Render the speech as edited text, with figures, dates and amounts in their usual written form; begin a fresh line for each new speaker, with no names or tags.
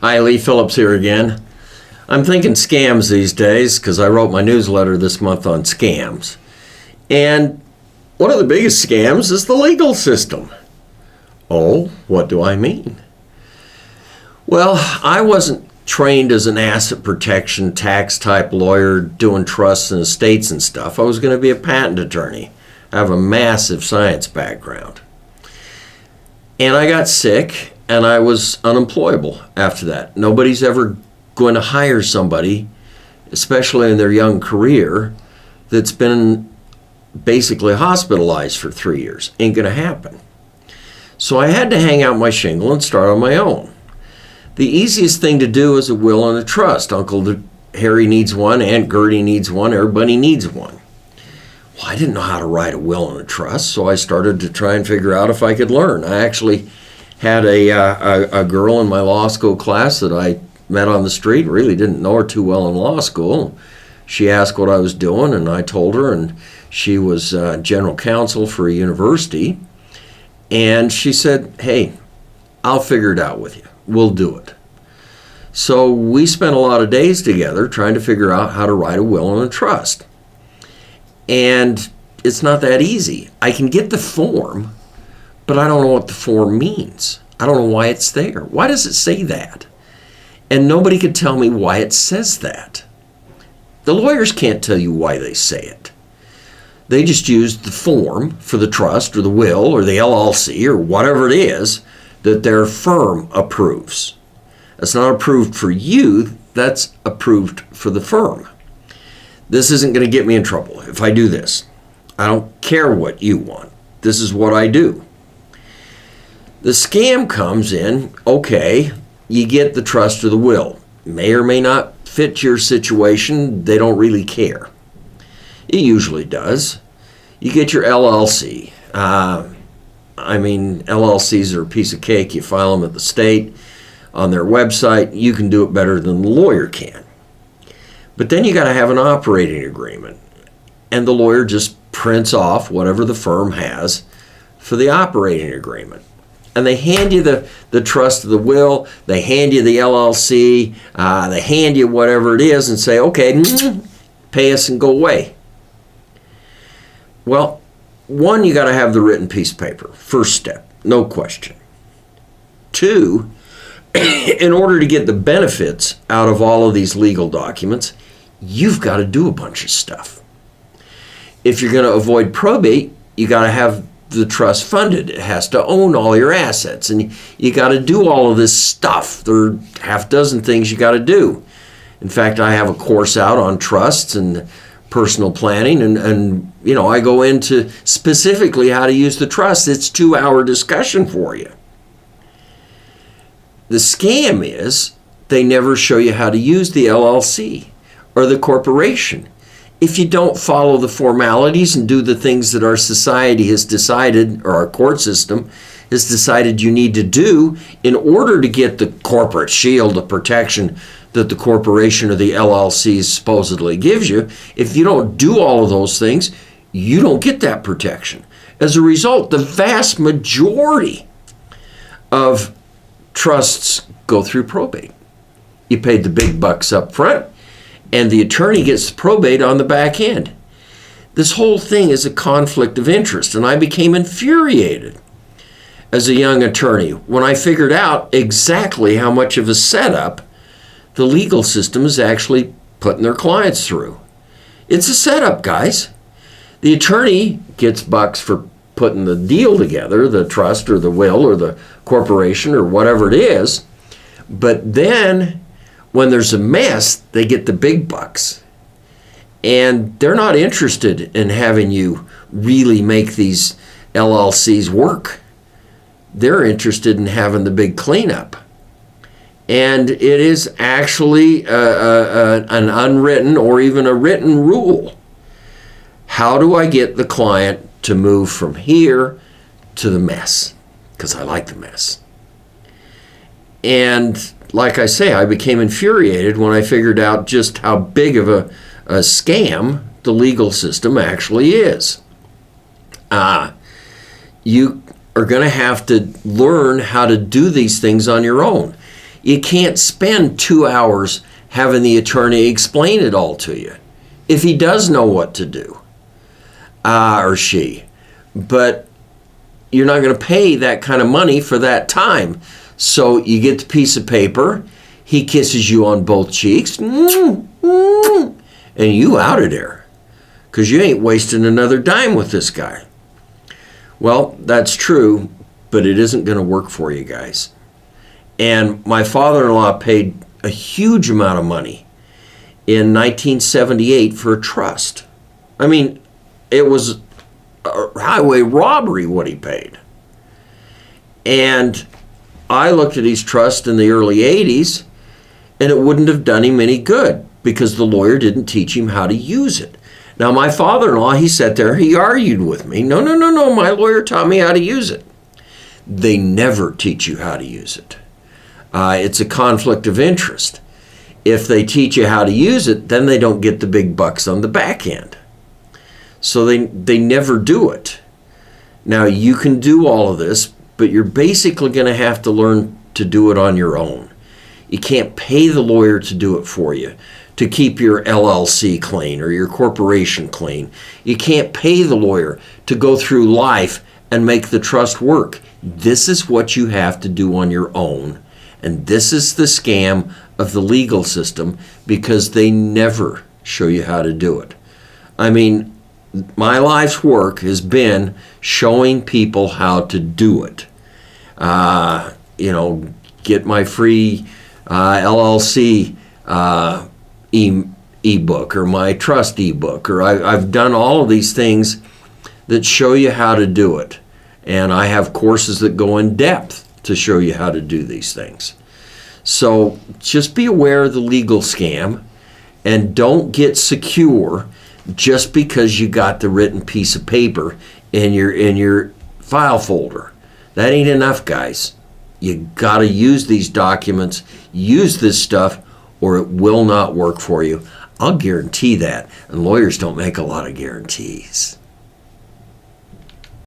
Hi, Lee Phillips here again. I'm thinking scams these days because I wrote my newsletter this month on scams. And one of the biggest scams is the legal system. Oh, what do I mean? Well, I wasn't trained as an asset protection tax type lawyer doing trusts and estates and stuff. I was going to be a patent attorney. I have a massive science background. And I got sick and I was unemployable after that. Nobody's ever going to hire somebody, especially in their young career, that's been basically hospitalized for 3 years. Ain't going to happen. So I had to hang out my shingle and start on my own. The easiest thing to do is a will and a trust. Uncle Harry needs one, Aunt Gertie needs one, everybody needs one. Well, I didn't know how to write a will and a trust, so I started to try and figure out if I could learn. I actually had a girl in my law school class that I met on the street, really didn't know her too well in law school. She asked what I was doing, and I told her, and she was general counsel for a university. And she said, hey, I'll figure it out with you. We'll do it. So we spent a lot of days together trying to figure out how to write a will and a trust. And it's not that easy. I can get the form, but I don't know what the form means. I don't know why it's there. Why does it say that? And nobody could tell me why it says that. The lawyers can't tell you why they say it. They just use the form for the trust or the will or the LLC or whatever it is that their firm approves. That's not approved for you, that's approved for the firm. This isn't going to get me in trouble if I do this. I don't care what you want. This is what I do. The scam comes in, okay, you get the trust or the will. May or may not fit your situation, they don't really care. It usually does. You get your LLC. LLCs are a piece of cake. You file them at the state on their website. You can do it better than the lawyer can. But then you got to have an operating agreement. And the lawyer just prints off whatever the firm has for the operating agreement. And they hand you the trust of the will, they hand you the LLC, they hand you whatever it is and say, okay, pay us and go away. Well, one, you got to have the written piece of paper. First step, no question. Two, in order to get the benefits out of all of these legal documents, you've got to do a bunch of stuff. If you're going to avoid probate, you got to have the trust funded. It has to own all your assets, and you got to do all of this stuff. There are half dozen things you got to do. In fact, I have a course out on trusts and personal planning, and I go into specifically how to use the trust. It's a 2-hour discussion for you. The scam is they never show you how to use the LLC or the corporation. If you don't follow the formalities and do the things that our society has decided, or our court system has decided you need to do in order to get the corporate shield of protection that the corporation or the LLC supposedly gives you, if you don't do all of those things, you don't get that protection. As a result, the vast majority of trusts go through probate. You paid the big bucks up front, and the attorney gets the probate on the back end. This whole thing is a conflict of interest, and I became infuriated as a young attorney when I figured out exactly how much of a setup the legal system is actually putting their clients through. It's a setup, guys. The attorney gets bucks for putting the deal together, the trust or the will or the corporation or whatever it is, but then when there's a mess, they get the big bucks. And they're not interested in having you really make these LLCs work. They're interested in having the big cleanup. And it is actually an unwritten or even a written rule. How do I get the client to move from here to the mess? Because I like the mess. And like I say, I became infuriated when I figured out just how big of a scam the legal system actually is. You are going to have to learn how to do these things on your own. You can't spend 2 hours having the attorney explain it all to you if he does know what to do, or she. But you're not going to pay that kind of money for that time. So you get the piece of paper, he kisses you on both cheeks, and you out of there, because you ain't wasting another dime with this guy. Well, that's true, but it isn't going to work for you guys. And my father-in-law paid a huge amount of money in 1978 for a trust. I mean, it was a highway robbery what he paid. And I looked at his trust in the early 80s, and it wouldn't have done him any good because the lawyer didn't teach him how to use it. Now, my father-in-law, he sat there, he argued with me. No, my lawyer taught me how to use it. They never teach you how to use it. It's a conflict of interest. If they teach you how to use it, then they don't get the big bucks on the back end. So they never do it. Now, you can do all of this, but you're basically going to have to learn to do it on your own. You can't pay the lawyer to do it for you, to keep your LLC clean or your corporation clean. You can't pay the lawyer to go through life and make the trust work. This is what you have to do on your own. And this is the scam of the legal system, because they never show you how to do it. I mean, my life's work has been showing people how to do it. Get my free LLC ebook or my trust ebook, or I've done all of these things that show you how to do it. And I have courses that go in depth to show you how to do these things. So just be aware of the legal scam, and don't get secure just because you got the written piece of paper in your file folder. That ain't enough, guys. You got to use these documents, use this stuff, or it will not work for you. I'll guarantee that. And lawyers don't make a lot of guarantees.